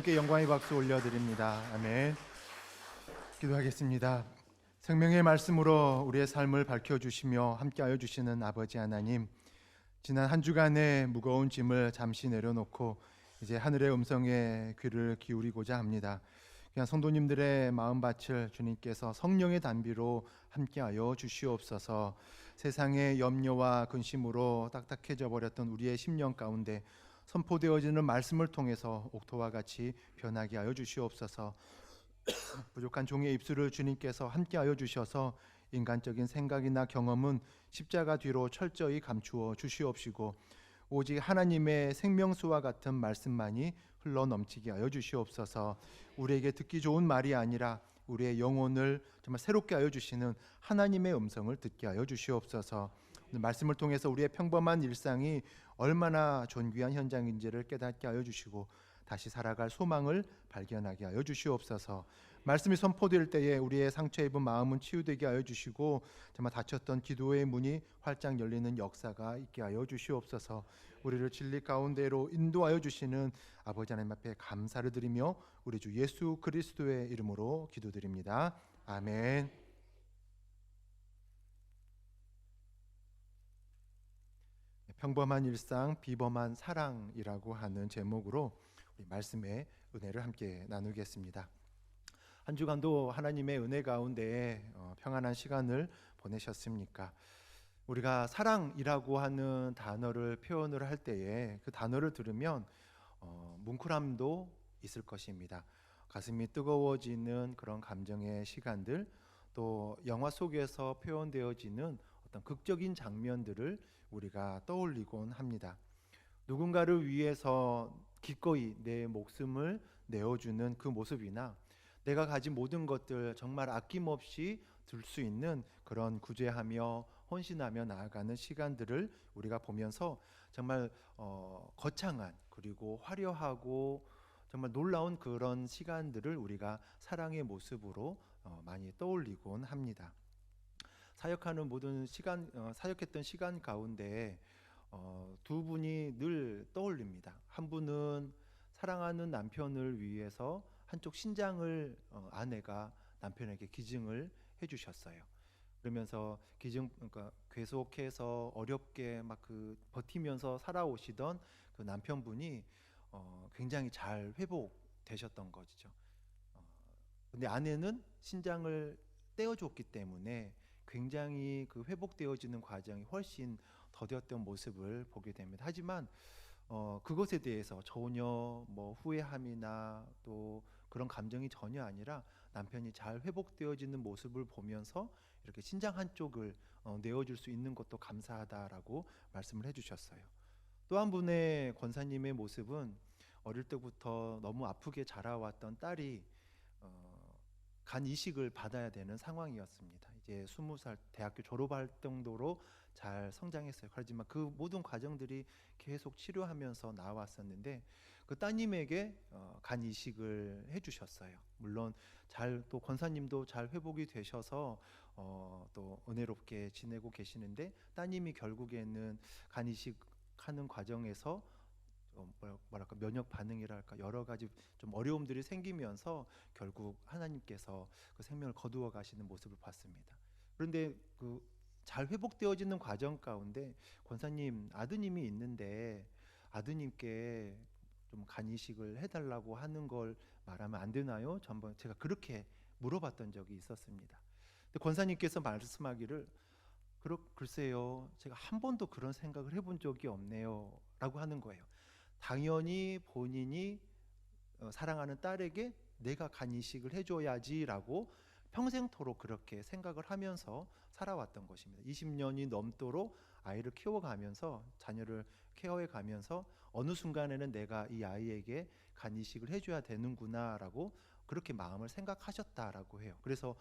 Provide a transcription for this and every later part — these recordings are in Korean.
주님께 영광의 박수 올려드립니다. 아멘. 기도하겠습니다. 생명의 말씀으로 우리의 삶을 밝혀주시며 함께하여 주시는 아버지 하나님, 지난 한 주간의 무거운 짐을 잠시 내려놓고 이제 하늘의 음성에 귀를 기울이고자 합니다. 그냥 성도님들의 마음밭을 주님께서 성령의 단비로 함께하여 주시옵소서. 세상의 염려와 근심으로 딱딱해져 버렸던 우리의 심령 가운데 선포되어지는 말씀을 통해서 옥토와 같이 변하게 하여 주시옵소서. 부족한 종의 입술을 주님께서 함께하여 주셔서 인간적인 생각이나 경험은 십자가 뒤로 철저히 감추어 주시옵시고 오직 하나님의 생명수와 같은 말씀만이 흘러넘치게 하여 주시옵소서. 우리에게 듣기 좋은 말이 아니라 우리의 영혼을 정말 새롭게 하여 주시는 하나님의 음성을 듣게 하여 주시옵소서. 오늘 말씀을 통해서 우리의 평범한 일상이 얼마나 존귀한 현장인지를 깨닫게 하여 주시고 다시 살아갈 소망을 발견하게 하여 주시옵소서. 말씀이 선포될 때에 우리의 상처 입은 마음은 치유되게 하여 주시고 정말 닫혔던 기도의 문이 활짝 열리는 역사가 있게 하여 주시옵소서. 우리를 진리 가운데로 인도하여 주시는 아버지 하나님 앞에 감사를 드리며 우리 주 예수 그리스도의 이름으로 기도드립니다. 아멘. 평범한 일상, 비범한 사랑이라고 하는 제목으로 우리 말씀의 은혜를 함께 나누겠습니다. 한 주간도 하나님의 은혜 가운데 평안한 시간을 보내셨습니까? 우리가 사랑이라고 하는 단어를 표현을 할 때에 그 단어를 들으면 뭉클함도 있을 것입니다. 가슴이 뜨거워지는 그런 감정의 시간들, 또 영화 속에서 표현되어지는 어떤 극적인 장면들을 우리가 떠올리곤 합니다. 누군가를 위해서 기꺼이 내 목숨을 내어주는 그 모습이나 내가 가진 모든 것들 정말 아낌없이 들 수 있는 그런 구제하며 헌신하며 나아가는 시간들을 우리가 보면서 정말 거창한 그리고 화려하고 정말 놀라운 그런 시간들을 우리가 사랑의 모습으로 많이 떠올리곤 합니다. 사역하는 모든 시간, 사역했던 시간 가운데 두 분이 늘 떠올립니다. 한 분은 사랑하는 남편을 위해서 한쪽 신장을 아내가 남편에게 기증을 해주셨어요. 그러면서 그러니까 계속해서 어렵게 막 버티면서 살아오시던 그 남편분이 굉장히 잘 회복되셨던 거죠. 근데 아내는 신장을 떼어줬기 때문에 굉장히 그 회복되어지는 과정이 훨씬 더뎠던 모습을 보게 됩니다. 하지만 그것에 대해서 전혀 뭐 후회함이나 또 그런 감정이 전혀 아니라 남편이 잘 회복되어지는 모습을 보면서 이렇게 신장 한쪽을 내어줄 수 있는 것도 감사하다라고 말씀을 해주셨어요. 또 한 분의 권사님의 모습은 어릴 때부터 너무 아프게 자라왔던 딸이 간 이식을 받아야 되는 상황이었습니다. 이제 20살 대학교 졸업할 정도로 잘 성장했어요. 하지만 그 모든 과정들이 계속 치료하면서 나왔었는데 그 따님에게 간 이식을 해주셨어요. 물론 잘 또 권사님도 잘 회복이 되셔서 또 은혜롭게 지내고 계시는데 따님이 결국에는 간 이식하는 과정에서 뭐랄까 면역 반응이랄까 여러 가지 좀 어려움들이 생기면서 결국 하나님께서 그 생명을 거두어 가시는 모습을 봤습니다. 그런데 그 잘 회복되어지는 과정 가운데 권사님 아드님이 있는데 아드님께 좀 간이식을 해달라고 하는 걸 말하면 안 되나요? 한번 제가 그렇게 물어봤던 적이 있었습니다. 근데 권사님께서 말씀하기를 글쎄요, 제가 한 번도 그런 생각을 해본 적이 없네요 라고 하는 거예요. 당연히 본인이 사랑하는 딸에게 내가 간 이식을 해줘야지라고 평생토록 그렇게 생각을 하면서 살아왔던 것입니다. 20년이 넘도록 아이를 키워가면서 자녀를 케어해 가면서 어느 순간에는 내가 이 아이에게 간 이식을 해줘야 되는구나라고 그렇게 마음을 생각하셨다라고 해요. 그래서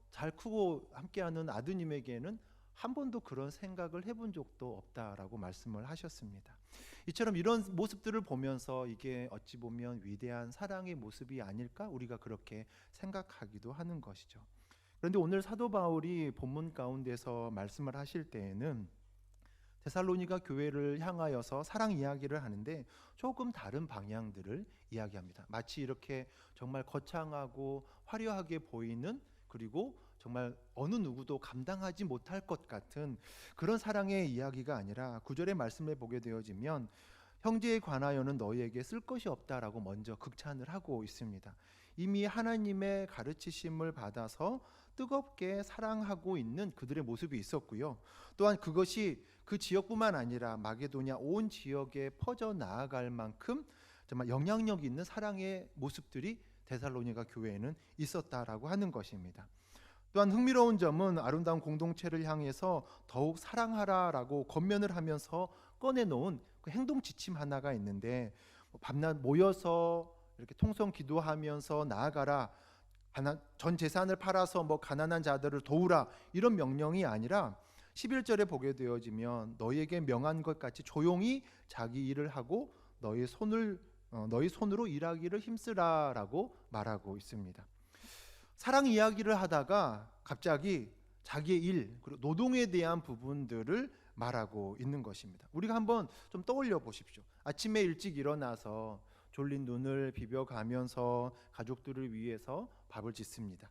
잘 크고 함께하는 아드님에게는 한 번도 그런 생각을 해본 적도 없다라고 말씀을 하셨습니다. 이처럼 이런 모습들을 보면서 이게 어찌 보면 위대한 사랑의 모습이 아닐까 우리가 그렇게 생각하기도 하는 것이죠. 그런데 오늘 사도 바울이 본문 가운데서 말씀을 하실 때에는 데살로니가 교회를 향하여서 사랑 이야기를 하는데 조금 다른 방향들을 이야기합니다. 마치 이렇게 정말 거창하고 화려하게 보이는, 그리고 정말 어느 누구도 감당하지 못할 것 같은 그런 사랑의 이야기가 아니라 9절의 말씀을 보게 되어지면 형제에 관하여는 너희에게 쓸 것이 없다라고 먼저 극찬을 하고 있습니다. 이미 하나님의 가르치심을 받아서 뜨겁게 사랑하고 있는 그들의 모습이 있었고요. 또한 그것이 그 지역뿐만 아니라 마게도냐 온 지역에 퍼져 나아갈 만큼 정말 영향력 있는 사랑의 모습들이 데살로니가 교회에는 있었다라고 하는 것입니다. 또한 흥미로운 점은 아름다운 공동체를 향해서 더욱 사랑하라라고 권면을 하면서 꺼내놓은 그 행동 지침 하나가 있는데, 밤낮 모여서 이렇게 통성 기도하면서 나아가라, 전 재산을 팔아서 가난한 자들을 도우라, 이런 명령이 아니라 11절에 보게 되어지면 너희에게 명한 것 같이 조용히 자기 일을 하고 너희 손으로 일하기를 힘쓰라라고 말하고 있습니다. 사랑 이야기를 하다가 갑자기 자기의 일, 그리고 노동에 대한 부분들을 말하고 있는 것입니다. 우리가 한번 좀 떠올려 보십시오. 아침에 일찍 일어나서 졸린 눈을 비벼가면서 가족들을 위해서 밥을 짓습니다.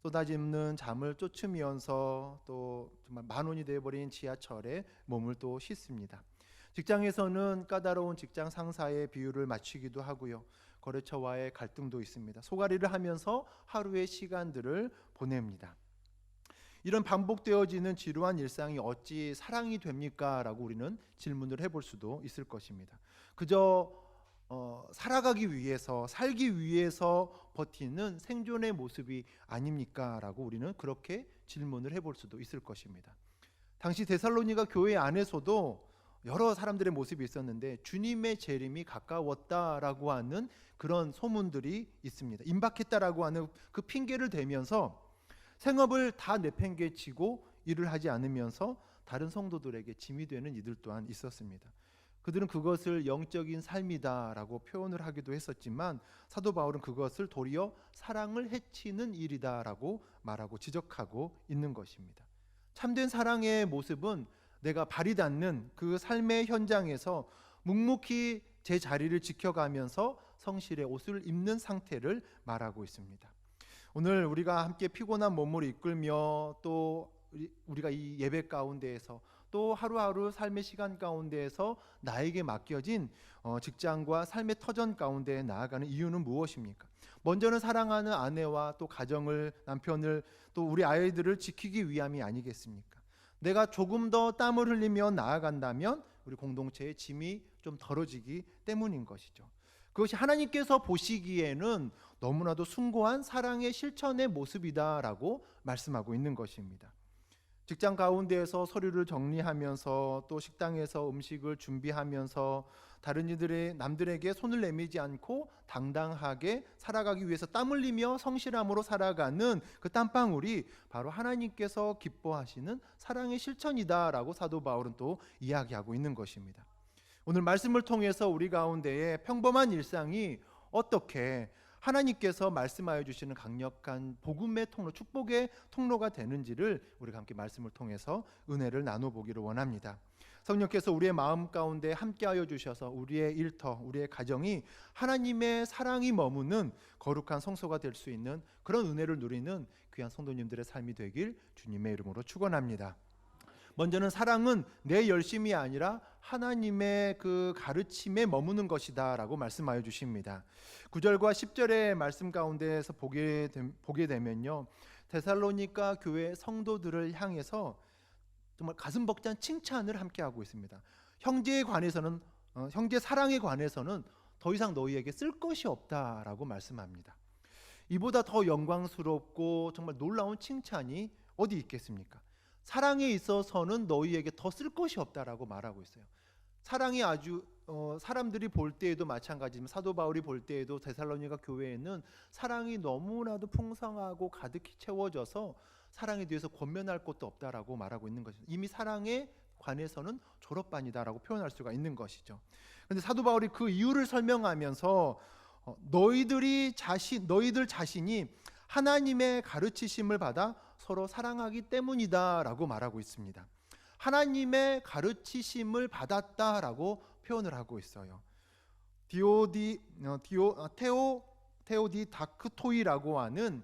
쏟아지는 잠을 쫓으면서 또 정말 만원이 되어버린 지하철에 몸을 또 씻습니다. 직장에서는 까다로운 직장 상사의 비율을 맞추기도 하고요. 거래처와의 갈등도 있습니다. 소가리를 하면서 하루의 시간들을 보냅니다. 이런 반복되어지는 지루한 일상이 어찌 사랑이 됩니까? 라고 우리는 질문을 해볼 수도 있을 것입니다. 그저 살아가기 위해서, 살기 위해서 버티는 생존의 모습이 아닙니까? 라고 우리는 그렇게 질문을 해볼 수도 있을 것입니다. 당시 데살로니가 교회 안에서도 여러 사람들의 모습이 있었는데 주님의 재림이 가까웠다라고 하는 그런 소문들이 있습니다. 임박했다라고 하는 그 핑계를 대면서 생업을 다 내팽개치고 일을 하지 않으면서 다른 성도들에게 짐이 되는 이들 또한 있었습니다. 그들은 그것을 영적인 삶이다라고 표현을 하기도 했었지만 사도 바울은 그것을 도리어 사랑을 해치는 일이다라고 말하고 지적하고 있는 것입니다. 참된 사랑의 모습은 내가 발이 닿는 그 삶의 현장에서 묵묵히 제 자리를 지켜가면서 성실의 옷을 입는 상태를 말하고 있습니다. 오늘 우리가 함께 피곤한 몸을 이끌며 또 우리가 이 예배 가운데에서 또 하루하루 삶의 시간 가운데에서 나에게 맡겨진 직장과 삶의 터전 가운데 나아가는 이유는 무엇입니까? 먼저는 사랑하는 아내와 또 가정을, 남편을, 또 우리 아이들을 지키기 위함이 아니겠습니까? 내가 조금 더 땀을 흘리며 나아간다면 우리 공동체의 짐이 좀 덜어지기 때문인 것이죠. 그것이 하나님께서 보시기에는 너무나도 숭고한 사랑의 실천의 모습이다라고 말씀하고 있는 것입니다. 직장 가운데에서 서류를 정리하면서 또 식당에서 음식을 준비하면서 다른 이들의 남들에게 손을 내밀지 않고 당당하게 살아가기 위해서 땀 흘리며 성실함으로 살아가는 그 땀방울이 바로 하나님께서 기뻐하시는 사랑의 실천이다라고 사도 바울은 또 이야기하고 있는 것입니다. 오늘 말씀을 통해서 우리 가운데에 평범한 일상이 어떻게 하나님께서 말씀하여 주시는 강력한 복음의 통로, 축복의 통로가 되는지를 우리가 함께 말씀을 통해서 은혜를 나눠보기를 원합니다. 성령께서 우리의 마음 가운데 함께하여 주셔서 우리의 일터, 우리의 가정이 하나님의 사랑이 머무는 거룩한 성소가 될 수 있는 그런 은혜를 누리는 귀한 성도님들의 삶이 되길 주님의 이름으로 축원합니다. 먼저는 사랑은 내 열심이 아니라 하나님의 그 가르침에 머무는 것이다 라고 말씀하여 주십니다. 9절과 10절의 말씀 가운데에서 보게 되면요, 데살로니가 교회 성도들을 향해서 정말 가슴 벅찬 칭찬을 함께 하고 있습니다. 형제 사랑에 관해서는 더 이상 너희에게 쓸 것이 없다라고 말씀합니다. 이보다 더 영광스럽고 정말 놀라운 칭찬이 어디 있겠습니까? 사랑에 있어서는 너희에게 더 쓸 것이 없다라고 말하고 있어요. 사랑이 아주 사람들이 볼 때에도 마찬가지지만 사도 바울이 볼 때에도 데살로니가 교회에는 사랑이 너무나도 풍성하고 가득히 채워져서 사랑에 대해서 권면할 것도 없다라고 말하고 있는 것이죠. 이미 사랑에 관해서는 졸업반이다라고 표현할 수가 있는 것이죠. 그런데 사도 바울이 그 이유를 설명하면서 너희들 자신이 하나님의 가르치심을 받아 서로 사랑하기 때문이다라고 말하고 있습니다. 하나님의 가르치심을 받았다라고 표현을 하고 있어요. 테오디다크토이라고 하는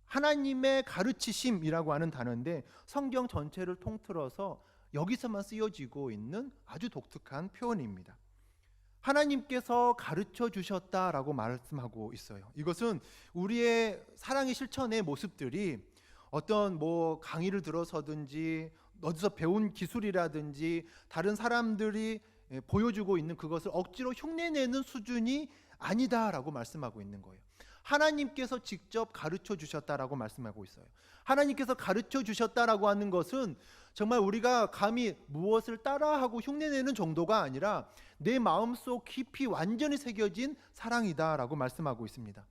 하나님의 가르치심이라고 하는 단어인데 성경 전체를 통틀어서 여기서만 쓰여지고 있는 아주 독특한 표현입니다. 하나님께서 가르쳐 주셨다라고 말씀하고 있어요. 이것은 우리의 사랑의 실천의 모습들이 어떤 강의를 들어서든지 어디서 배운 기술이라든지 다른 사람들이 보여주고 있는 그것을 억지로 흉내내는 수준이 아니다라고 말씀하고 있는 거예요. 하나님께서 직접 가르쳐 주셨다라고 말씀하고 있어요. 하나님께서 가르쳐 주셨다라고 하는 것은 정말 우리가 감히 무엇을 따라하고 흉내내는 정도가 아니라 내 마음속 깊이 완전히 새겨진 사랑이다라고 말씀하고 있습니다.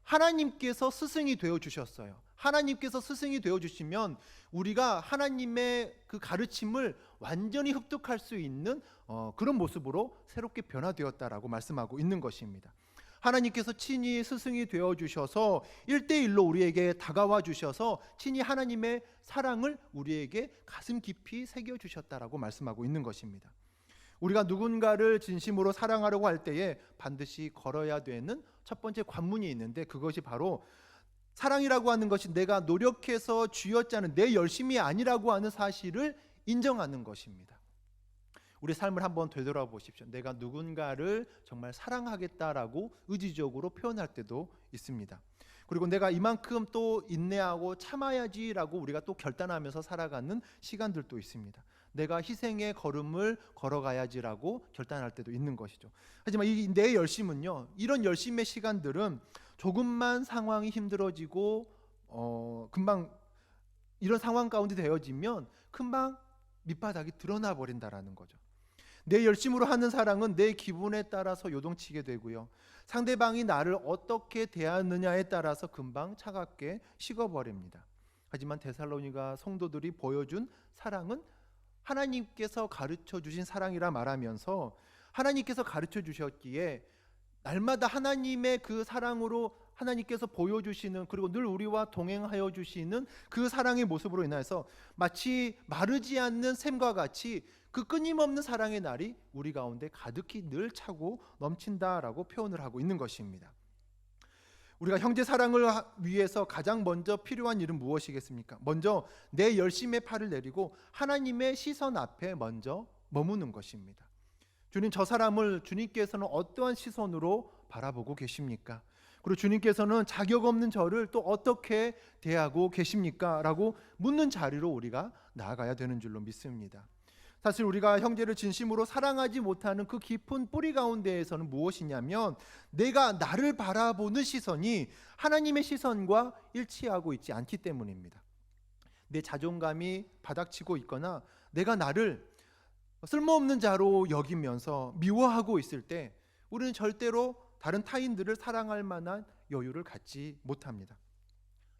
하나님께서 스승이 되어 주셨어요. 하나님께서 스승이 되어 주시면 우리가 하나님의 그 가르침을 완전히 흡득할 수 있는 그런 모습으로 새롭게 변화되었다라고 말씀하고 있는 것입니다. 하나님께서 친히 스승이 되어 주셔서 1대1로 우리에게 다가와 주셔서 친히 하나님의 사랑을 우리에게 가슴 깊이 새겨 주셨다라고 말씀하고 있는 것입니다. 우리가 누군가를 진심으로 사랑하려고 할 때에 반드시 걸어야 되는 첫 번째 관문이 있는데 그것이 바로 사랑이라고 하는 것이 내가 노력해서 쥐었지 않은 내 열심이 아니라고 하는 사실을 인정하는 것입니다. 우리 삶을 한번 되돌아보십시오. 내가 누군가를 정말 사랑하겠다라고 의지적으로 표현할 때도 있습니다. 그리고 내가 이만큼 또 인내하고 참아야지라고 우리가 또 결단하면서 살아가는 시간들도 있습니다. 내가 희생의 걸음을 걸어가야지라고 결단할 때도 있는 것이죠. 하지만 이 내 열심은요, 이런 열심의 시간들은 조금만 상황이 힘들어지고 금방 이런 상황 가운데 되어지면 금방 밑바닥이 드러나 버린다라는 거죠. 내 열심으로 하는 사랑은 내 기분에 따라서 요동치게 되고요. 상대방이 나를 어떻게 대하느냐에 따라서 금방 차갑게 식어버립니다. 하지만 데살로니가 성도들이 보여준 사랑은 하나님께서 가르쳐 주신 사랑이라 말하면서 하나님께서 가르쳐 주셨기에 날마다 하나님의 그 사랑으로 하나님께서 보여주시는 그리고 늘 우리와 동행하여 주시는 그 사랑의 모습으로 인해서 마치 마르지 않는 샘과 같이 그 끊임없는 사랑의 날이 우리 가운데 가득히 늘 차고 넘친다라고 표현을 하고 있는 것입니다. 우리가 형제 사랑을 위해서 가장 먼저 필요한 일은 무엇이겠습니까? 먼저 내 열심의 팔을 내리고 하나님의 시선 앞에 먼저 머무는 것입니다. 주님, 저 사람을 주님께서는 어떠한 시선으로 바라보고 계십니까? 그리고 주님께서는 자격 없는 저를 또 어떻게 대하고 계십니까? 라고 묻는 자리로 우리가 나아가야 되는 줄로 믿습니다. 사실 우리가 형제를 진심으로 사랑하지 못하는 그 깊은 뿌리 가운데에서는 무엇이냐면 내가 나를 바라보는 시선이 하나님의 시선과 일치하고 있지 않기 때문입니다. 내 자존감이 바닥치고 있거나 내가 나를 쓸모없는 자로 여기면서 미워하고 있을 때 우리는 절대로 다른 타인들을 사랑할 만한 여유를 갖지 못합니다.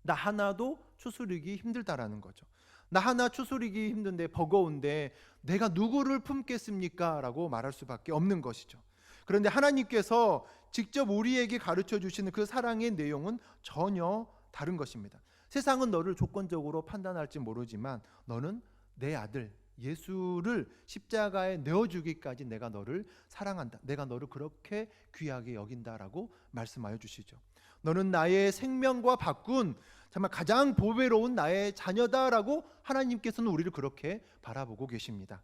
나 하나도 추스르기 힘들다라는 거죠. 나 하나 추스르기 힘든데 버거운데 내가 누구를 품겠습니까? 라고 말할 수밖에 없는 것이죠. 그런데 하나님께서 직접 우리에게 가르쳐 주시는 그 사랑의 내용은 전혀 다른 것입니다. 세상은 너를 조건적으로 판단할지 모르지만 너는 내 아들 예수를 십자가에 내어주기까지 내가 너를 사랑한다. 내가 너를 그렇게 귀하게 여긴다라고 말씀하여 주시죠. 너는 나의 생명과 바꾼 정말 가장 보배로운 나의 자녀다라고 하나님께서는 우리를 그렇게 바라보고 계십니다.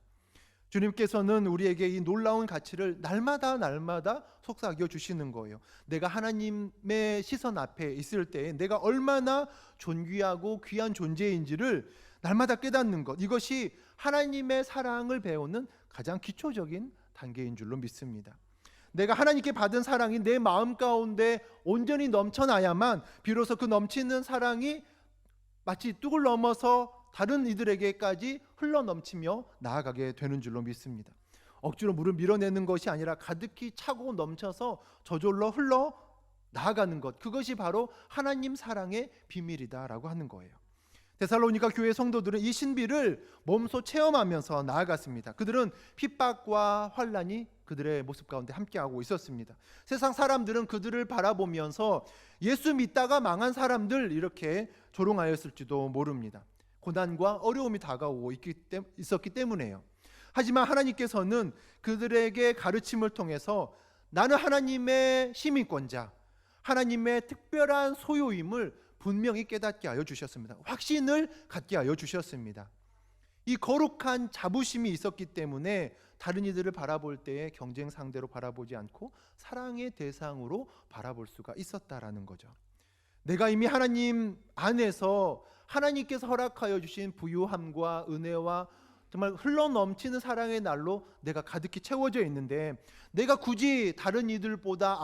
주님께서는 우리에게 이 놀라운 가치를 날마다 속삭여 주시는 거예요. 내가 하나님의 시선 앞에 있을 때 내가 얼마나 존귀하고 귀한 존재인지를 날마다 깨닫는 것, 이것이 하나님의 사랑을 배우는 가장 기초적인 단계인 줄로 믿습니다. 내가 하나님께 받은 사랑이 내 마음 가운데 온전히 넘쳐나야만 비로소 그 넘치는 사랑이 마치 뚝을 넘어서 다른 이들에게까지 흘러넘치며 나아가게 되는 줄로 믿습니다. 억지로 물을 밀어내는 것이 아니라 가득히 차고 넘쳐서 저절로 흘러 나아가는 것, 그것이 바로 하나님 사랑의 비밀이다라고 하는 거예요. 데살로니가 교회 성도들은 이 신비를 몸소 체험하면서 나아갔습니다. 그들은 핍박과 환난이 그들의 모습 가운데 함께하고 있었습니다. 세상 사람들은 그들을 바라보면서 예수 믿다가 망한 사람들 이렇게 조롱하였을지도 모릅니다. 고난과 어려움이 다가오고 있었기 때문에요. 하지만 하나님께서는 그들에게 가르침을 통해서 나는 하나님의 시민권자, 하나님의 특별한 소유임을 분명히 깨닫게 하여 주셨습니다. 확신을 갖게 하여 주셨습니다. 이 거룩한 자부심이 있었기 때문에 다른 이들을 바라볼 때에 경쟁 상대로 바라보지 않고 사랑의 대상으로 바라볼 수가 있었다라는 거죠. 내가 이미 하나님 안에서 하나님께서 허락하여 주신 부유함과 은혜와 정말 흘러넘치는 사랑의 날로 내가 가득히 채워져 있는데, 내가 굳이 다른 이들보다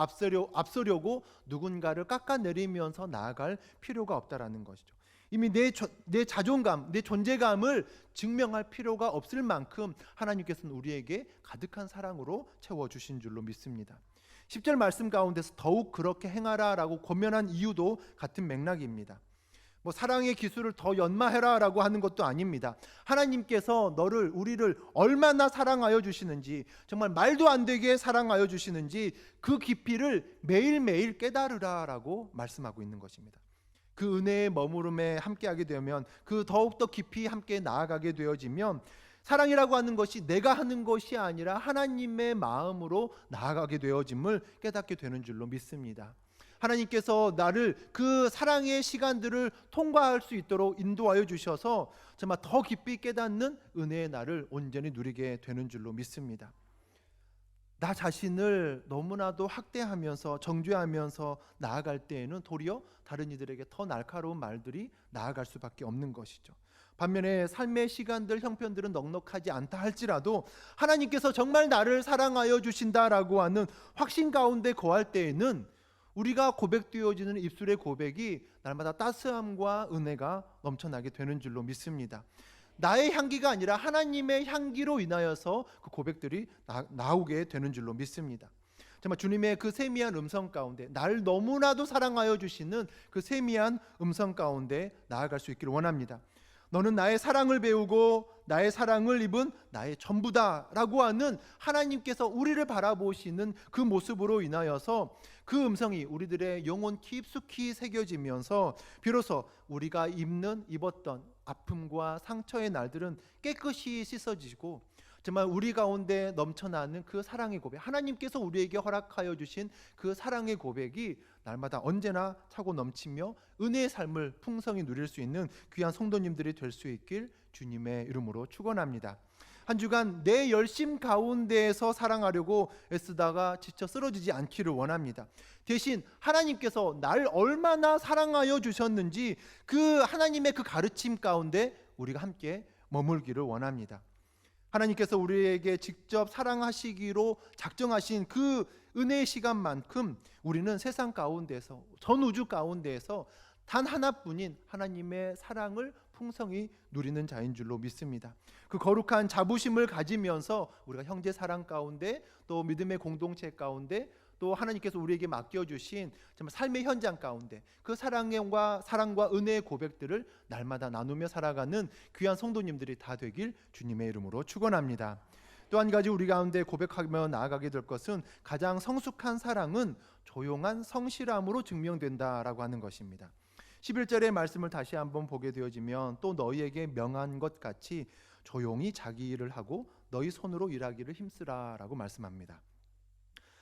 앞서려고 누군가를 깎아내리면서 나아갈 필요가 없다라는 것이죠. 이미 내 자존감, 내 존재감을 증명할 필요가 없을 만큼 하나님께서는 우리에게 가득한 사랑으로 채워주신 줄로 믿습니다. 10절 말씀 가운데서 더욱 그렇게 행하라라고 권면한 이유도 같은 맥락입니다. 사랑의 기술을 더 연마해라 라고 하는 것도 아닙니다. 하나님께서 우리를 얼마나 사랑하여 주시는지, 정말 말도 안 되게 사랑하여 주시는지 그 깊이를 매일매일 깨달으라 라고 말씀하고 있는 것입니다. 그 은혜의 머무름에 함께하게 되면, 그 더욱더 깊이 함께 나아가게 되어지면 사랑이라고 하는 것이 내가 하는 것이 아니라 하나님의 마음으로 나아가게 되어짐을 깨닫게 되는 줄로 믿습니다. 하나님께서 나를 그 사랑의 시간들을 통과할 수 있도록 인도하여 주셔서 정말 더 깊이 깨닫는 은혜의 날을 온전히 누리게 되는 줄로 믿습니다. 나 자신을 너무나도 학대하면서 정죄하면서 나아갈 때에는 도리어 다른 이들에게 더 날카로운 말들이 나아갈 수밖에 없는 것이죠. 반면에 삶의 시간들, 형편들은 넉넉하지 않다 할지라도 하나님께서 정말 나를 사랑하여 주신다라고 하는 확신 가운데 거할 때에는 우리가 고백되어지는 입술의 고백이 날마다 따스함과 은혜가 넘쳐나게 되는 줄로 믿습니다. 나의 향기가 아니라 하나님의 향기로 인하여서 그 고백들이 나오게 되는 줄로 믿습니다. 정말 주님의 그 세미한 음성 가운데, 날 너무나도 사랑하여 주시는 그 세미한 음성 가운데 나아갈 수 있기를 원합니다. 너는 나의 사랑을 배우고 나의 사랑을 입은 나의 전부다 라고 하는 하나님께서 우리를 바라보시는 그 모습으로 인하여서 그 음성이 우리들의 영혼 깊숙이 새겨지면서 비로소 우리가 입었던 아픔과 상처의 날들은 깨끗이 씻어지고 정말 우리 가운데 넘쳐나는 그 사랑의 고백, 하나님께서 우리에게 허락하여 주신 그 사랑의 고백이 날마다 언제나 차고 넘치며 은혜의 삶을 풍성히 누릴 수 있는 귀한 성도님들이 될 수 있길 주님의 이름으로 축원합니다. 한 주간 내 열심 가운데에서 사랑하려고 애쓰다가 지쳐 쓰러지지 않기를 원합니다. 대신 하나님께서 날 얼마나 사랑하여 주셨는지 그 하나님의 그 가르침 가운데 우리가 함께 머물기를 원합니다. 하나님께서 우리에게 직접 사랑하시기로 작정하신 그 은혜의 시간만큼 우리는 세상 가운데서, 전 우주 가운데에서 단 하나뿐인 하나님의 사랑을 풍성히 누리는 자인 줄로 믿습니다. 그 거룩한 자부심을 가지면서 우리가 형제 사랑 가운데, 또 믿음의 공동체 가운데, 또 하나님께서 우리에게 맡겨주신 정말 삶의 현장 가운데 그 사랑과 은혜의 고백들을 날마다 나누며 살아가는 귀한 성도님들이 다 되길 주님의 이름으로 축원합니다. 또 한 가지 우리 가운데 고백하며 나아가게 될 것은, 가장 성숙한 사랑은 조용한 성실함으로 증명된다라고 하는 것입니다. 11절의 말씀을 다시 한번 보게 되어지면, 또 너희에게 명한 것 같이 조용히 자기 일을 하고 너희 손으로 일하기를 힘쓰라라고 말씀합니다.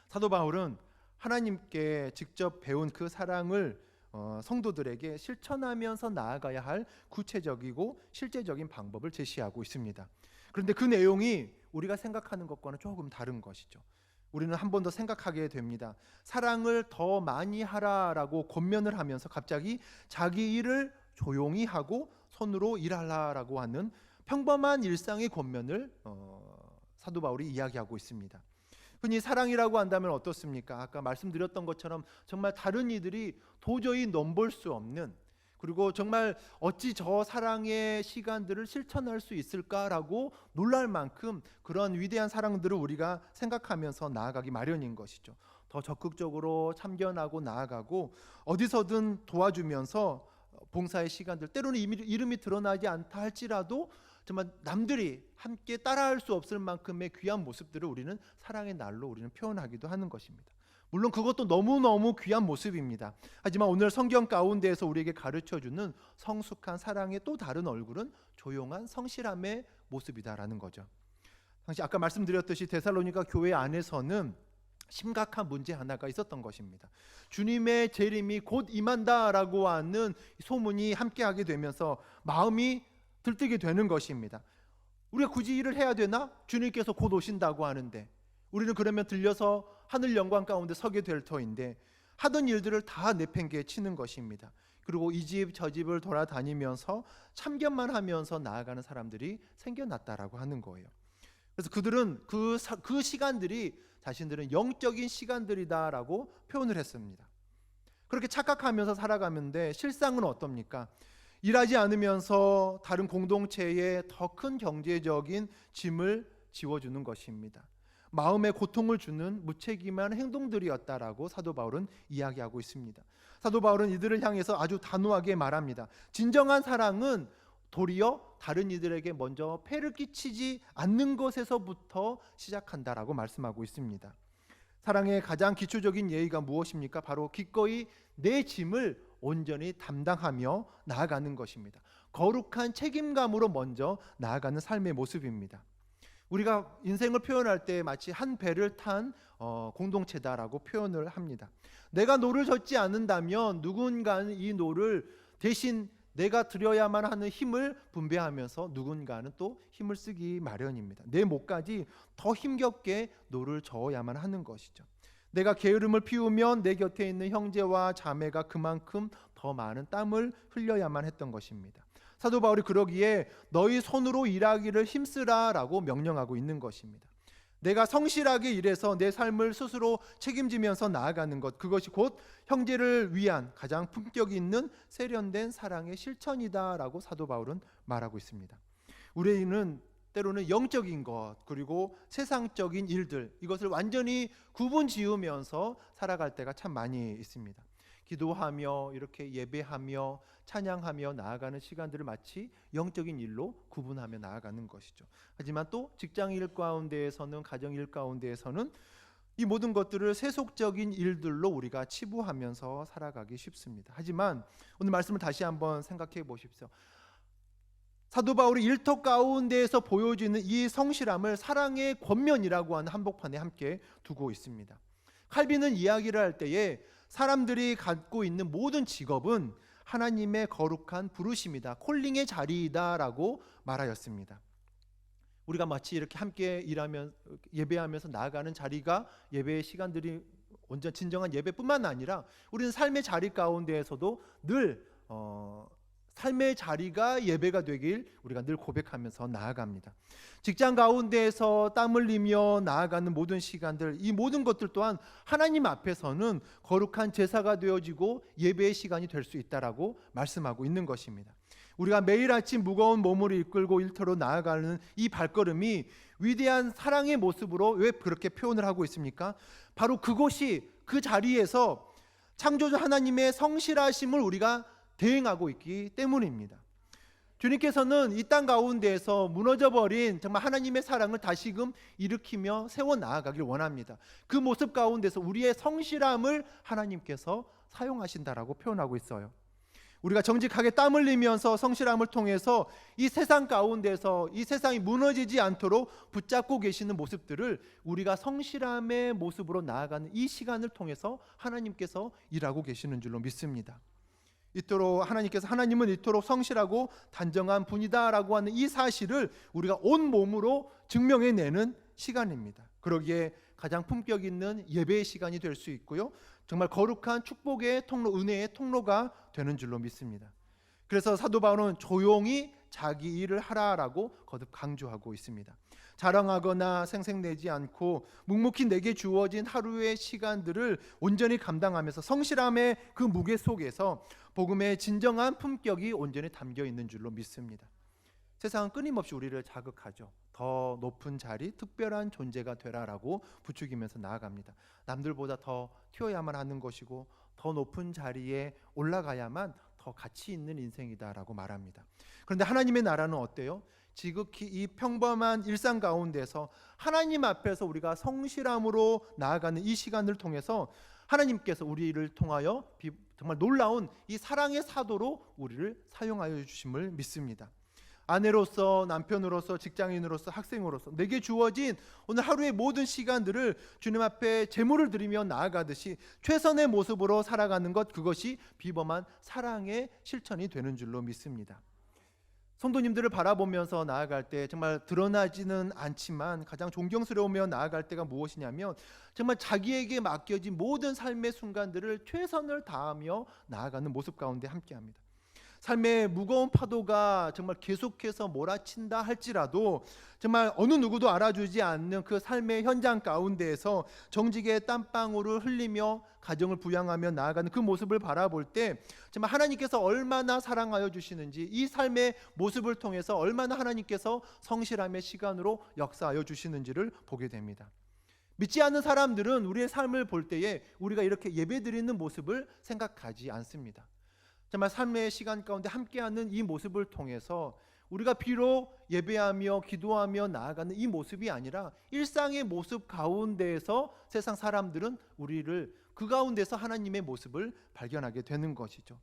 사도 바울은 하나님께 직접 배운 그 사랑을 성도들에게 실천하면서 나아가야 할 구체적이고 실제적인 방법을 제시하고 있습니다. 그런데 그 내용이 우리가 생각하는 것과는 조금 다른 것이죠. 우리는 한 번 더 생각하게 됩니다. 사랑을 더 많이 하라라고 권면을 하면서 갑자기 자기 일을 조용히 하고 손으로 일하라라고 하는 평범한 일상의 권면을 사도 바울이 이야기하고 있습니다. 흔히 사랑이라고 한다면 어떻습니까? 아까 말씀드렸던 것처럼 정말 다른 이들이 도저히 넘볼 수 없는, 그리고 정말 어찌 저 사랑의 시간들을 실천할 수 있을까라고 놀랄 만큼 그런 위대한 사랑들을 우리가 생각하면서 나아가기 마련인 것이죠. 더 적극적으로 참견하고 나아가고 어디서든 도와주면서 봉사의 시간들, 때로는 이름이 드러나지 않다 할지라도 정말 남들이 함께 따라할 수 없을 만큼의 귀한 모습들을 우리는 사랑의 날로 우리는 표현하기도 하는 것입니다. 물론 그것도 너무너무 귀한 모습입니다. 하지만 오늘 성경 가운데에서 우리에게 가르쳐주는 성숙한 사랑의 또 다른 얼굴은 조용한 성실함의 모습이다라는 거죠. 당시 아까 말씀드렸듯이 데살로니가 교회 안에서는 심각한 문제 하나가 있었던 것입니다. 주님의 재림이 곧 임한다라고 하는 소문이 함께하게 되면서 마음이 들뜨게 되는 것입니다. 우리가 굳이 일을 해야 되나? 주님께서 곧 오신다고 하는데 우리는 그러면 들려서 하늘 영광 가운데 서게 될 터인데 하던 일들을 다 내팽개에 치는 것입니다. 그리고 이 집 저 집을 돌아다니면서 참견만 하면서 나아가는 사람들이 생겨났다라고 하는 거예요. 그래서 그들은 그 시간들이 자신들은 영적인 시간들이다라고 표현을 했습니다. 그렇게 착각하면서 살아가는데 실상은 어떻습니까? 일하지 않으면서 다른 공동체에 더 큰 경제적인 짐을 지워주는 것입니다. 마음에 고통을 주는 무책임한 행동들이었다라고 사도 바울은 이야기하고 있습니다. 사도 바울은 이들을 향해서 아주 단호하게 말합니다. 진정한 사랑은 도리어 다른 이들에게 먼저 폐를 끼치지 않는 것에서부터 시작한다라고 말씀하고 있습니다. 사랑의 가장 기초적인 예의가 무엇입니까? 바로 기꺼이 내 짐을 온전히 담당하며 나아가는 것입니다. 거룩한 책임감으로 먼저 나아가는 삶의 모습입니다. 우리가 인생을 표현할 때 마치 한 배를 탄 공동체다라고 표현을 합니다. 내가 노를 젓지 않는다면 누군가는 이 노를 대신 내가 드려야만 하는 힘을 분배하면서 누군가는 또 힘을 쓰기 마련입니다. 내 목까지 더 힘겹게 노를 저어야만 하는 것이죠. 내가 게으름을 피우면 내 곁에 있는 형제와 자매가 그만큼 더 많은 땀을 흘려야만 했던 것입니다. 사도 바울이 그러기에 너희 손으로 일하기를 힘쓰라라고 명령하고 있는 것입니다. 내가 성실하게 일해서 내 삶을 스스로 책임지면서 나아가는 것, 그것이 곧 형제를 위한 가장 품격 있는 세련된 사랑의 실천이다라고 사도 바울은 말하고 있습니다. 우리는 때로는 영적인 것 그리고 세상적인 일들, 이것을 완전히 구분 지으면서 살아갈 때가 참 많이 있습니다. 기도하며 이렇게 예배하며 찬양하며 나아가는 시간들을 마치 영적인 일로 구분하며 나아가는 것이죠. 하지만 또 직장일 가운데에서는, 가정일 가운데에서는 이 모든 것들을 세속적인 일들로 우리가 치부하면서 살아가기 쉽습니다. 하지만 오늘 말씀을 다시 한번 생각해 보십시오. 사도 바울이 일터 가운데에서 보여지는 이 성실함을 사랑의 권면이라고 하는 한복판에 함께 두고 있습니다. 칼빈은 이야기를 할 때에 사람들이 갖고 있는 모든 직업은 하나님의 거룩한 부르심이다, 콜링의 자리이다라고 말하였습니다. 우리가 마치 이렇게 함께 일하면 예배하면서 나아가는 자리가 예배의 시간들이 온전 진정한 예배뿐만 아니라 우리는 삶의 자리 가운데에서도 늘 삶의 자리가 예배가 되길 우리가 늘 고백하면서 나아갑니다. 직장 가운데에서 땀 흘리며 나아가는 모든 시간들, 이 모든 것들 또한 하나님 앞에서는 거룩한 제사가 되어지고 예배의 시간이 될 수 있다라고 말씀하고 있는 것입니다. 우리가 매일 아침 무거운 몸을 이끌고 일터로 나아가는 이 발걸음이 위대한 사랑의 모습으로 왜 그렇게 표현을 하고 있습니까? 바로 그곳이, 그 자리에서 창조주 하나님의 성실하심을 우리가 대행하고 있기 때문입니다. 주님께서는 이 땅 가운데에서 무너져버린 정말 하나님의 사랑을 다시금 일으키며 세워 나아가길 원합니다. 그 모습 가운데서 우리의 성실함을 하나님께서 사용하신다라고 표현하고 있어요. 우리가 정직하게 땀 흘리면서 성실함을 통해서 이 세상 가운데서 이 세상이 무너지지 않도록 붙잡고 계시는 모습들을 우리가 성실함의 모습으로 나아가는 이 시간을 통해서 하나님께서 일하고 계시는 줄로 믿습니다. 이토록 하나님은 이토록 성실하고 단정한 분이다라고 하는 이 사실을 우리가 온 몸으로 증명해내는 시간입니다. 그러기에 가장 품격 있는 예배의 시간이 될 수 있고요, 정말 거룩한 축복의 통로, 은혜의 통로가 되는 줄로 믿습니다. 그래서 사도 바울은 조용히 자기 일을 하라라고 거듭 강조하고 있습니다. 자랑하거나 생색내지 않고 묵묵히 내게 주어진 하루의 시간들을 온전히 감당하면서 성실함의 그 무게 속에서 복음의 진정한 품격이 온전히 담겨 있는 줄로 믿습니다. 세상은 끊임없이 우리를 자극하죠. 더 높은 자리, 특별한 존재가 되라라고 부추기면서 나아갑니다. 남들보다 더 튀어야만 하는 것이고 더 높은 자리에 올라가야만 더 가치 있는 인생이다라고 말합니다. 그런데 하나님의 나라는 어때요? 지극히 이 평범한 일상 가운데서 하나님 앞에서 우리가 성실함으로 나아가는 이 시간을 통해서 하나님께서 우리를 통하여 정말 놀라운 이 사랑의 사도로 우리를 사용하여 주심을 믿습니다. 아내로서, 남편으로서, 직장인으로서, 학생으로서 내게 주어진 오늘 하루의 모든 시간들을 주님 앞에 제물을 드리며 나아가듯이 최선의 모습으로 살아가는 것, 그것이 비범한 사랑의 실천이 되는 줄로 믿습니다. 성도님들을 바라보면서 나아갈 때 정말 드러나지는 않지만 가장 존경스러우며 나아갈 때가 무엇이냐면 정말 자기에게 맡겨진 모든 삶의 순간들을 최선을 다하며 나아가는 모습 가운데 함께합니다. 삶의 무거운 파도가 정말 계속해서 몰아친다 할지라도 정말 어느 누구도 알아주지 않는 그 삶의 현장 가운데에서 정직의 땀방울을 흘리며 가정을 부양하며 나아가는 그 모습을 바라볼 때 정말 하나님께서 얼마나 사랑하여 주시는지, 이 삶의 모습을 통해서 얼마나 하나님께서 성실함의 시간으로 역사하여 주시는지를 보게 됩니다. 믿지 않는 사람들은 우리의 삶을 볼 때에 우리가 이렇게 예배드리는 모습을 생각하지 않습니다. 정말 삶의 시간 가운데 함께하는 이 모습을 통해서 우리가 비록 예배하며 기도하며 나아가는 이 모습이 아니라 일상의 모습 가운데에서 세상 사람들은 우리를 그 가운데서 하나님의 모습을 발견하게 되는 것이죠.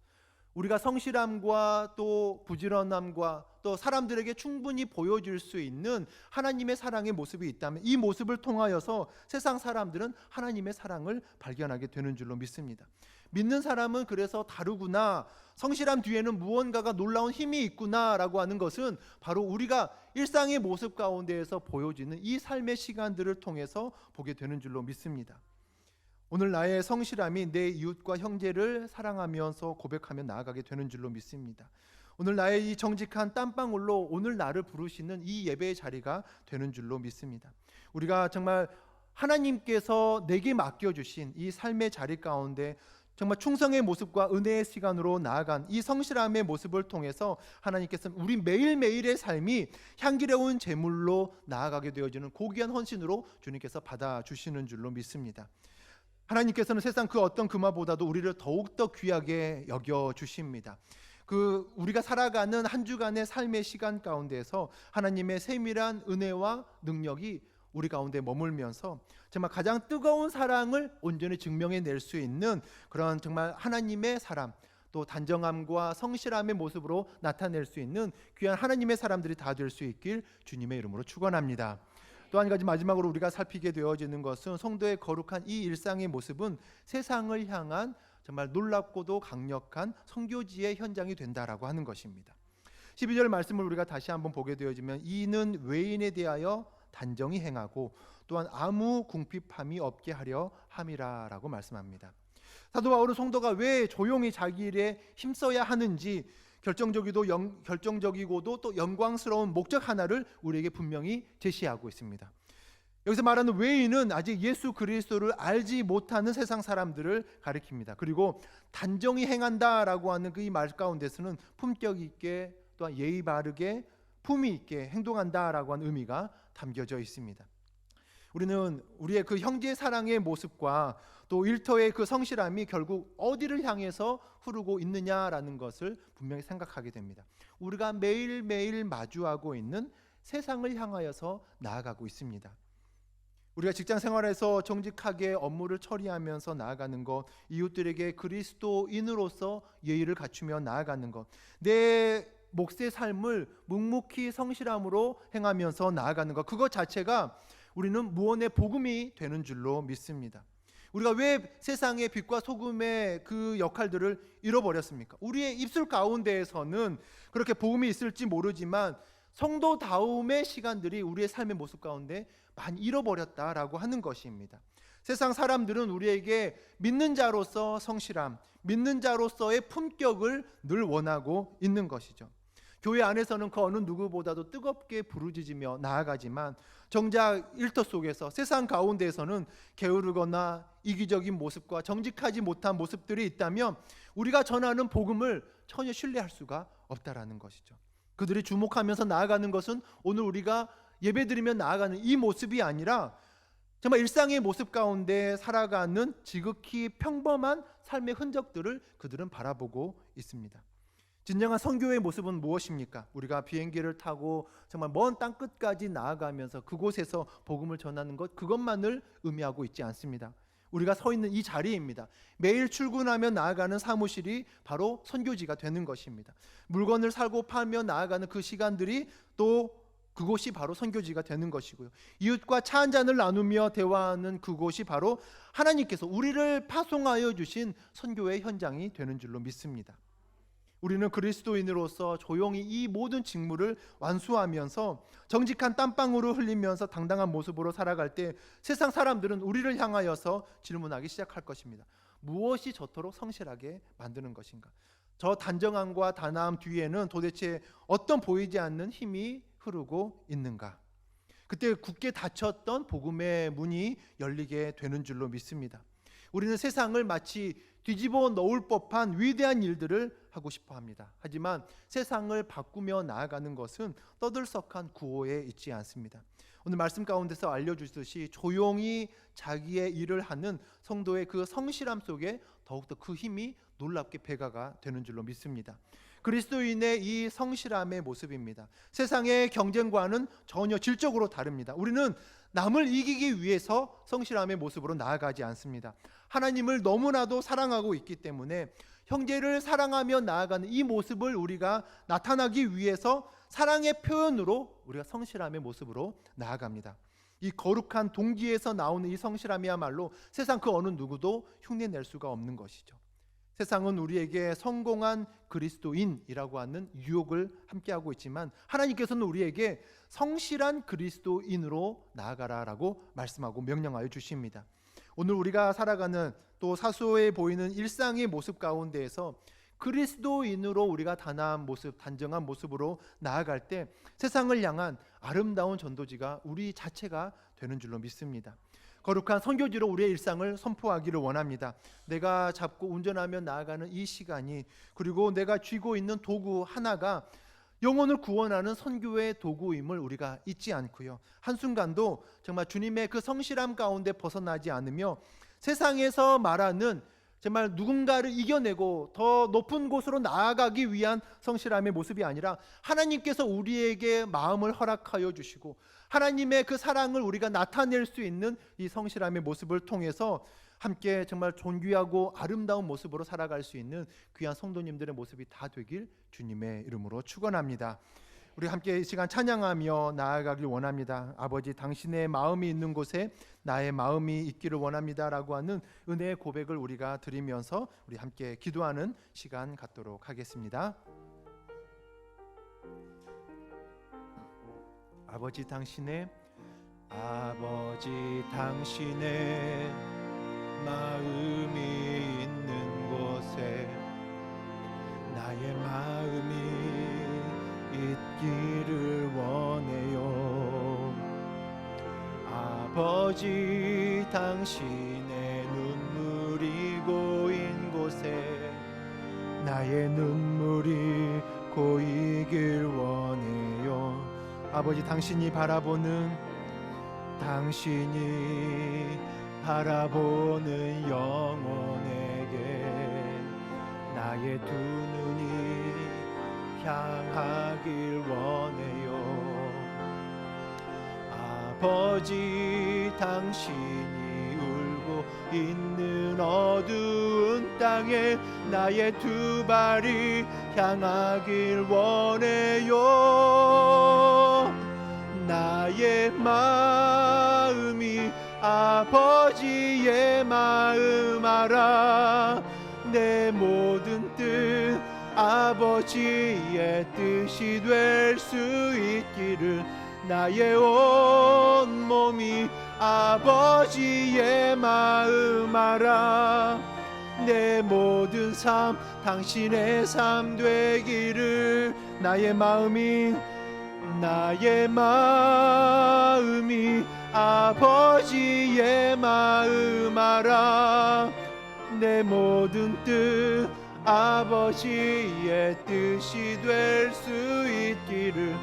우리가 성실함과 또 부지런함과 또 사람들에게 충분히 보여줄 수 있는 하나님의 사랑의 모습이 있다면 이 모습을 통하여서 세상 사람들은 하나님의 사랑을 발견하게 되는 줄로 믿습니다. 믿는 사람은 그래서 다르구나, 성실함 뒤에는 무언가가 놀라운 힘이 있구나라고 하는 것은 바로 우리가 일상의 모습 가운데에서 보여지는 이 삶의 시간들을 통해서 보게 되는 줄로 믿습니다. 오늘 나의 성실함이 내 이웃과 형제를 사랑하면서 고백하며 나아가게 되는 줄로 믿습니다. 오늘 나의 이 정직한 땀방울로 오늘 나를 부르시는 이 예배의 자리가 되는 줄로 믿습니다. 우리가 정말 하나님께서 내게 맡겨주신 이 삶의 자리 가운데 정말 충성의 모습과 은혜의 시간으로 나아간 이 성실함의 모습을 통해서 하나님께서는 우리 매일매일의 삶이 향기로운 제물로 나아가게 되어지는 고귀한 헌신으로 주님께서 받아주시는 줄로 믿습니다. 하나님께서는 세상 그 어떤 금화보다도 우리를 더욱더 귀하게 여겨주십니다. 우리가 살아가는 한 주간의 삶의 시간 가운데에서 하나님의 세밀한 은혜와 능력이 우리 가운데 머물면서 정말 가장 뜨거운 사랑을 온전히 증명해낼 수 있는 그런 정말 하나님의 사람, 또 단정함과 성실함의 모습으로 나타낼 수 있는 귀한 하나님의 사람들이 다 될 수 있길 주님의 이름으로 축원합니다. 또 한 가지 마지막으로 우리가 살피게 되어지는 것은 성도의 거룩한 이 일상의 모습은 세상을 향한 정말 놀랍고도 강력한 선교지의 현장이 된다라고 하는 것입니다. 12절 말씀을 우리가 다시 한번 보게 되어지면 이는 외인에 대하여 단정히 행하고 또한 아무 궁핍함이 없게 하려 함이라라고 말씀합니다. 사도 바울은 성도가 왜 조용히 자기 일에 힘써야 하는지 결정적이고도 또 영광스러운 목적 하나를 우리에게 분명히 제시하고 있습니다. 여기서 말하는 외인은 아직 예수 그리스도를 알지 못하는 세상 사람들을 가리킵니다. 그리고 단정히 행한다라고 하는 그 이 말 가운데서는 품격 있게 또한 예의 바르게 품위 있게 행동한다라고 하는 의미가 담겨져 있습니다. 우리는 우리의 그 형제 사랑의 모습과 또 일터의 그 성실함이 결국 어디를 향해서 흐르고 있느냐라는 것을 분명히 생각하게 됩니다. 우리가 매일매일 마주하고 있는 세상을 향하여서 나아가고 있습니다. 우리가 직장 생활에서 정직하게 업무를 처리하면서 나아가는 것, 이웃들에게 그리스도인으로서 예의를 갖추며 나아가는 것, 내 몫의 삶을 묵묵히 성실함으로 행하면서 나아가는 것, 그것 자체가 우리는 무언의 복음이 되는 줄로 믿습니다. 우리가 왜 세상의 빛과 소금의 그 역할들을 잃어버렸습니까? 우리의 입술 가운데에서는 그렇게 복음이 있을지 모르지만 성도다움의 시간들이 우리의 삶의 모습 가운데 많이 잃어버렸다라고 하는 것입니다. 세상 사람들은 우리에게 믿는 자로서 성실함, 믿는 자로서의 품격을 늘 원하고 있는 것이죠. 교회 안에서는 그 어느 누구보다도 뜨겁게 부르짖으며 나아가지만 정작 일터 속에서 세상 가운데에서는 게으르거나 이기적인 모습과 정직하지 못한 모습들이 있다면 우리가 전하는 복음을 전혀 신뢰할 수가 없다라는 것이죠. 그들이 주목하면서 나아가는 것은 오늘 우리가 예배드리며 나아가는 이 모습이 아니라 정말 일상의 모습 가운데 살아가는 지극히 평범한 삶의 흔적들을 그들은 바라보고 있습니다. 진정한 선교의 모습은 무엇입니까? 우리가 비행기를 타고 정말 먼 땅 끝까지 나아가면서 그곳에서 복음을 전하는 것, 그것만을 의미하고 있지 않습니다. 우리가 서 있는 이 자리입니다. 매일 출근하며 나아가는 사무실이 바로 선교지가 되는 것입니다. 물건을 사고 팔며 나아가는 그 시간들이 또 그곳이 바로 선교지가 되는 것이고요. 이웃과 차 한 잔을 나누며 대화하는 그곳이 바로 하나님께서 우리를 파송하여 주신 선교의 현장이 되는 줄로 믿습니다. 우리는 그리스도인으로서 조용히 이 모든 직무를 완수하면서 정직한 땀방울을 흘리면서 당당한 모습으로 살아갈 때 세상 사람들은 우리를 향하여서 질문하기 시작할 것입니다. 무엇이 저토록 성실하게 만드는 것인가? 저 단정함과 단아함 뒤에는 도대체 어떤 보이지 않는 힘이 흐르고 있는가? 그때 굳게 닫혔던 복음의 문이 열리게 되는 줄로 믿습니다. 우리는 세상을 마치 뒤집어 놓을 법한 위대한 일들을 하고 싶어 합니다. 하지만 세상을 바꾸며 나아가는 것은 떠들썩한 구호에 있지 않습니다. 오늘 말씀 가운데서 알려주듯이 조용히 자기의 일을 하는 성도의 그 성실함 속에 더욱더 그 힘이 놀랍게 배가가 되는 줄로 믿습니다. 그리스도인의 이 성실함의 모습입니다. 세상의 경쟁과는 전혀 질적으로 다릅니다. 우리는 남을 이기기 위해서 성실함의 모습으로 나아가지 않습니다. 하나님을 너무나도 사랑하고 있기 때문에 형제를 사랑하며 나아가는 이 모습을 우리가 나타나기 위해서 사랑의 표현으로 우리가 성실함의 모습으로 나아갑니다. 이 거룩한 동기에서 나오는 이 성실함이야말로 세상 그 어느 누구도 흉내낼 수가 없는 것이죠. 세상은 우리에게 성공한 그리스도인이라고 하는 유혹을 함께하고 있지만 하나님께서는 우리에게 성실한 그리스도인으로 나아가라라고 말씀하고 명령하여 주십니다. 오늘 우리가 살아가는 또 사소해 보이는 일상의 모습 가운데에서 그리스도인으로 우리가 단아한 모습, 단정한 모습으로 나아갈 때 세상을 향한 아름다운 전도지가 우리 자체가 되는 줄로 믿습니다. 거룩한 선교지로 우리의 일상을 선포하기를 원합니다. 내가 잡고 운전하며 나아가는 이 시간이, 그리고 내가 쥐고 있는 도구 하나가 영혼을 구원하는 선교의 도구임을 우리가 잊지 않고요. 한순간도 정말 주님의 그 성실함 가운데 벗어나지 않으며 세상에서 말하는 정말 누군가를 이겨내고 더 높은 곳으로 나아가기 위한 성실함의 모습이 아니라 하나님께서 우리에게 마음을 허락하여 주시고 하나님의 그 사랑을 우리가 나타낼 수 있는 이 성실함의 모습을 통해서 함께 정말 존귀하고 아름다운 모습으로 살아갈 수 있는 귀한 성도님들의 모습이 다 되길 주님의 이름으로 축원합니다. 우리 함께 이 시간 찬양하며 나아가길 원합니다. 아버지, 당신의 마음이 있는 곳에 나의 마음이 있기를 원합니다라고 하는 은혜의 고백을 우리가 드리면서 우리 함께 기도하는 시간 갖도록 하겠습니다. 아버지, 당신의 마음이 있는 곳에 나의 마음이 있기를 원해요. 아버지, 당신의 눈물이 고인 곳에 나의 눈물이 고이길 원해요. 아버지, 당신이 바라보는 영혼에게 나의 두 눈이 향하길 원해요. 아버지, 당신이 울고 있는 어두운 땅에 나의 두 발이 향하길 원해요. 나의 마음이 아버지의 마음 알아. 내 모든 뜻 아버지의 뜻이 될 수 있기를 나의 온 몸이 아버지의 마음 알아. 내 모든 삶 당신의 삶 되기를. 나의 마음이 아버지의 마음 알아. 내 모든 뜻 아버지의 뜻이 될 수 있기를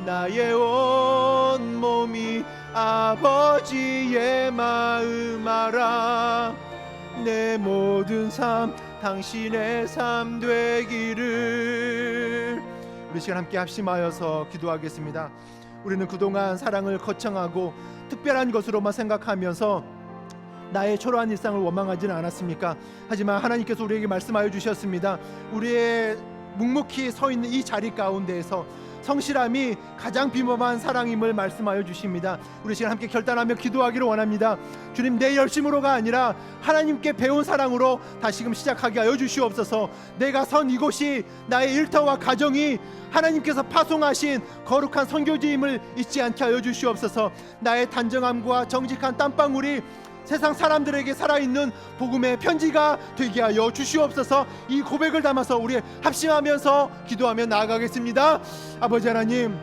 나의 온 몸이 아버지의 마음 알아. 내 모든 삶 당신의 삶 되기를. 우리 시간 함께 합심하여서 기도하겠습니다. 우리는 그동안 사랑을 거창하고 특별한 것으로만 생각하면서 나의 초라한 일상을 원망하지는 않았습니까? 하지만 하나님께서 우리에게 말씀하여 주셨습니다. 우리의 묵묵히 서 있는 이 자리 가운데에서 성실함이 가장 비범한 사랑임을 말씀하여 주십니다. 우리 시간 함께 결단하며 기도하기를 원합니다. 주님, 내 열심으로가 아니라 하나님께 배운 사랑으로 다시금 시작하게 하여 주시옵소서. 내가 선 이곳이 나의 일터와 가정이 하나님께서 파송하신 거룩한 선교지임을 잊지 않게 하여 주시옵소서. 나의 단정함과 정직한 땀방울이 세상 사람들에게 살아있는 복음의 편지가 되게 하여 주시옵소서. 이 고백을 담아서 우리 합심하면서 기도하며 나아가겠습니다. 아버지 하나님,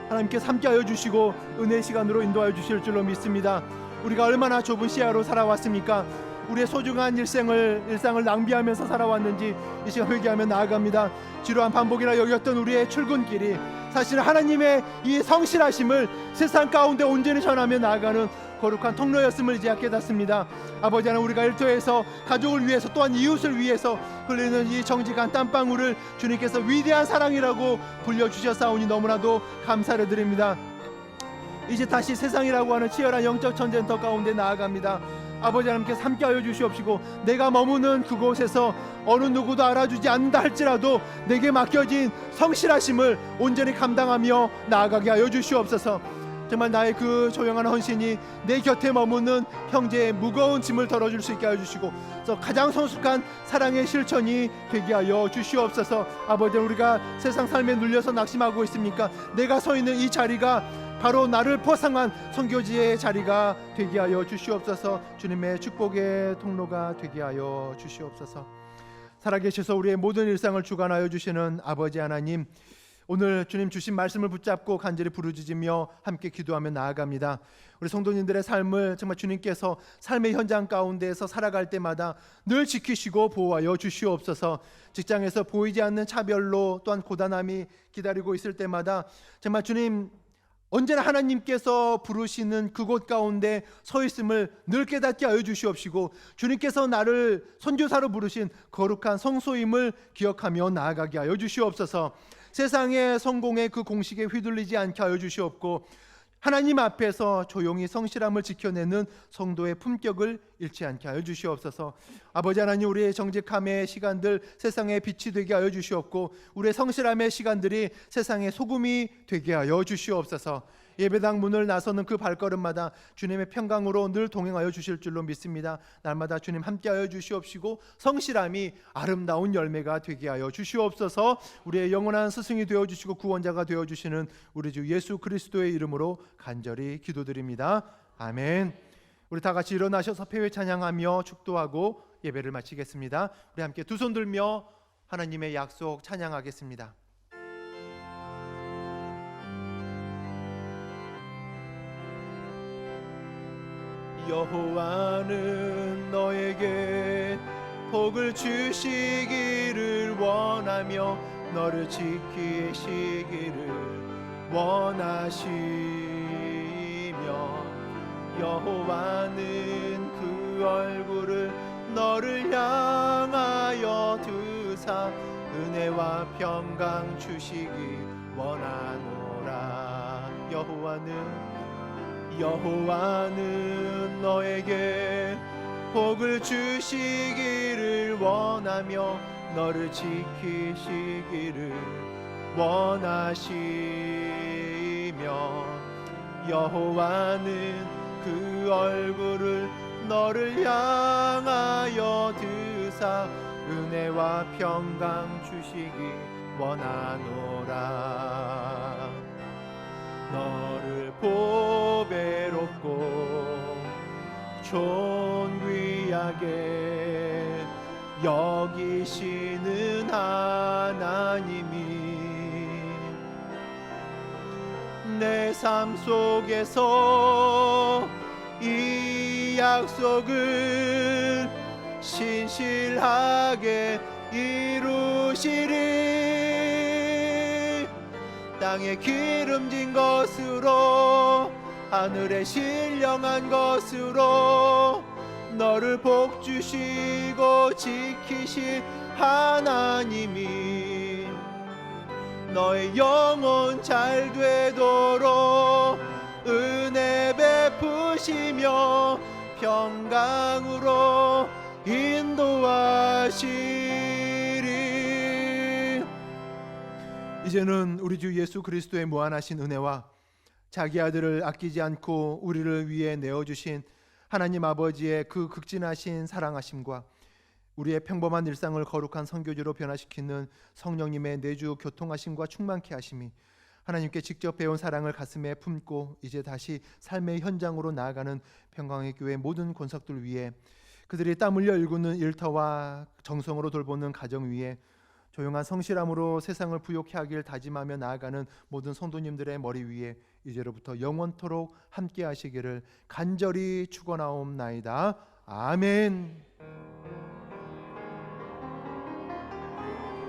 하나님께서 함께하여 주시고 은혜의 시간으로 인도하여 주실 줄로 믿습니다. 우리가 얼마나 좁은 시야로 살아왔습니까? 우리의 소중한 일상을 낭비하면서 살아왔는지 이 시간 회개하며 나아갑니다. 지루한 반복이라 여겼던 우리의 출근길이 사실 하나님의 이 성실하심을 세상 가운데 온전히 전하며 나아가는 거룩한 통로였음을 이제야 깨닫습니다. 아버지 하나님, 우리가 일터에서 가족을 위해서 또한 이웃을 위해서 흘리는 이 정직한 땀방울을 주님께서 위대한 사랑이라고 불려주셨사오니 너무나도 감사를 드립니다. 이제 다시 세상이라고 하는 치열한 영적 전쟁터 가운데 나아갑니다. 아버지 하나님께서 함께하여 주시옵시고 내가 머무는 그곳에서 어느 누구도 알아주지 않는다 할지라도 내게 맡겨진 성실하심을 온전히 감당하며 나아가게 하여 주시옵소서. 정말 나의 그 조용한 헌신이 내 곁에 머무는 형제의 무거운 짐을 덜어줄 수 있게 하여 주시고 가장 성숙한 사랑의 실천이 되게 하여 주시옵소서. 아버지, 우리가 세상 삶에 눌려서 낙심하고 있습니까? 내가 서 있는 이 자리가 바로 나를 포상한 선교지의 자리가 되게 하여 주시옵소서. 주님의 축복의 통로가 되게 하여 주시옵소서. 살아계셔서 우리의 모든 일상을 주관하여 주시는 아버지 하나님, 오늘 주님 주신 말씀을 붙잡고 간절히 부르짖으며 함께 기도하며 나아갑니다. 우리 성도님들의 삶을 정말 주님께서 삶의 현장 가운데에서 살아갈 때마다 늘 지키시고 보호하여 주시옵소서. 직장에서 보이지 않는 차별로 또한 고단함이 기다리고 있을 때마다 정말 주님 언제나 하나님께서 부르시는 그곳 가운데 서 있음을 늘 깨닫게 하여 주시옵시고 주님께서 나를 선교사로 부르신 거룩한 성소임을 기억하며 나아가게 하여 주시옵소서. 세상의 성공의 그 공식에 휘둘리지 않게 하여 주시옵고 하나님 앞에서 조용히 성실함을 지켜내는 성도의 품격을 잃지 않게 하여 주시옵소서. 아버지 하나님, 우리의 정직함의 시간들 세상의 빛이 되게 하여 주시옵고 우리의 성실함의 시간들이 세상의 소금이 되게 하여 주시옵소서. 예배당 문을 나서는 그 발걸음마다 주님의 평강으로 늘 동행하여 주실 줄로 믿습니다. 날마다 주님 함께하여 주시옵시고 성실함이 아름다운 열매가 되게 하여 주시옵소서. 우리의 영원한 스승이 되어주시고 구원자가 되어주시는 우리 주 예수 그리스도의 이름으로 간절히 기도드립니다. 아멘. 우리 다 같이 일어나셔서 폐회 찬양하며 축도하고 예배를 마치겠습니다. 우리 함께 두 손 들며 하나님의 약속 찬양하겠습니다. 여호와는 너에게 복을 주시기를 원하며 너를 지키시기를 원하시며 여호와는 그 얼굴을 너를 향하여 드사 은혜와 평강 주시기 원하노라. 여호와는 너에게 복을 주시기를 원하며 너를 지키시기를 원하시며 여호와는 그 얼굴을 너를 향하여 드사 은혜와 평강 주시기 원하노라. 너를 보배롭고 존귀하게 여기시는 하나님이 내 삶 속에서 이 약속을 신실하게 이루시리. 땅에 기름진 것으로 하늘에 신령한 것으로 너를 복주시고 지키실 하나님이 너의 영혼 잘 되도록 은혜 베푸시며 평강으로 인도하시리. 이제는 우리 주 예수 그리스도의 무한하신 은혜와 자기 아들을 아끼지 않고 우리를 위해 내어주신 하나님 아버지의 그 극진하신 사랑하심과 우리의 평범한 일상을 거룩한 선교지로 변화시키는 성령님의 내주 교통하심과 충만케 하심이 하나님께 직접 배운 사랑을 가슴에 품고 이제 다시 삶의 현장으로 나아가는 평강의 교회 모든 권석들 위에, 그들이 땀 흘려 일구는 일터와 정성으로 돌보는 가정 위에 조용한 성실함으로 세상을 부욕케 하길 다짐하며 나아가는 모든 성도님들의 머리 위에 이제로부터 영원토록 함께 하시기를 간절히 축원하옵나이다. 아멘.